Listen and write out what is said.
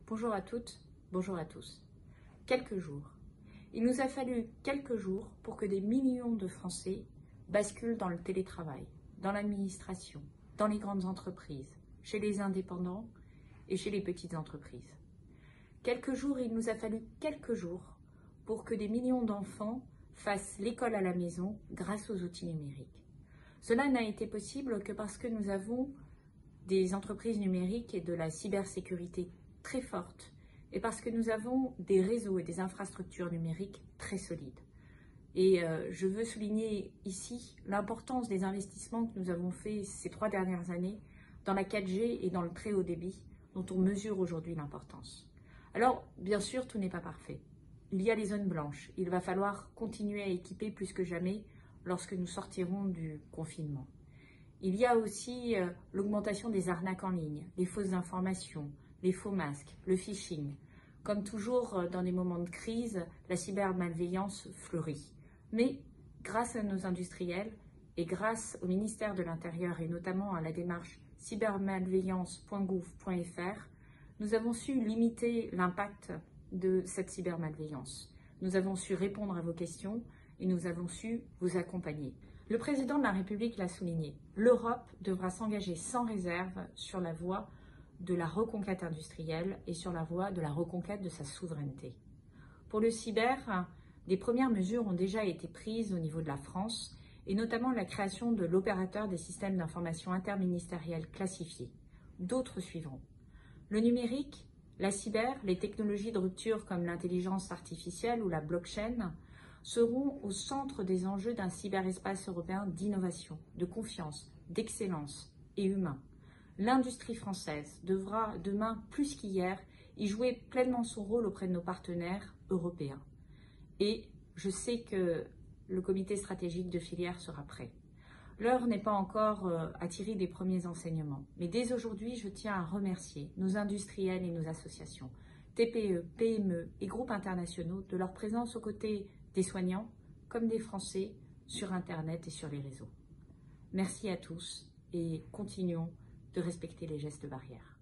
Bonjour à toutes, bonjour à tous. Quelques jours. Il nous a fallu quelques jours pour que des millions de Français basculent dans le télétravail, dans l'administration, dans les grandes entreprises, chez les indépendants et chez les petites entreprises. Quelques jours, il nous a fallu quelques jours pour que des millions d'enfants fassent l'école à la maison grâce aux outils numériques. Cela n'a été possible que parce que nous avons des entreprises numériques et de la cybersécurité très forte et parce que nous avons des réseaux et des infrastructures numériques très solides. Et je veux souligner ici l'importance des investissements que nous avons faits ces 3 dernières années dans la 4G et dans le très haut débit, dont on mesure aujourd'hui l'importance. Alors, bien sûr, tout n'est pas parfait. Il y a les zones blanches. Il va falloir continuer à équiper plus que jamais lorsque nous sortirons du confinement. Il y a aussi l'augmentation des arnaques en ligne, les fausses informations, les faux masques, le phishing. Comme toujours dans des moments de crise, la cybermalveillance fleurit. Mais grâce à nos industriels et grâce au ministère de l'Intérieur et notamment à la démarche cybermalveillance.gouv.fr, nous avons su limiter l'impact de cette cybermalveillance. Nous avons su répondre à vos questions et nous avons su vous accompagner. Le président de la République l'a souligné, l'Europe devra s'engager sans réserve sur la voie de la reconquête industrielle et sur la voie de la reconquête de sa souveraineté. Pour le cyber, des premières mesures ont déjà été prises au niveau de la France et notamment la création de l'opérateur des systèmes d'information interministériels classifiés. D'autres suivront. Le numérique, la cyber, les technologies de rupture comme l'intelligence artificielle ou la blockchain seront au centre des enjeux d'un cyberespace européen d'innovation, de confiance, d'excellence et humain. L'industrie française devra demain plus qu'hier y jouer pleinement son rôle auprès de nos partenaires européens. Et je sais que le comité stratégique de filière sera prêt. L'heure n'est pas encore à tirer des premiers enseignements, mais dès aujourd'hui, je tiens à remercier nos industriels et nos associations, TPE, PME et groupes internationaux de leur présence aux côtés des soignants comme des Français sur Internet et sur les réseaux. Merci à tous et continuons de respecter les gestes barrières.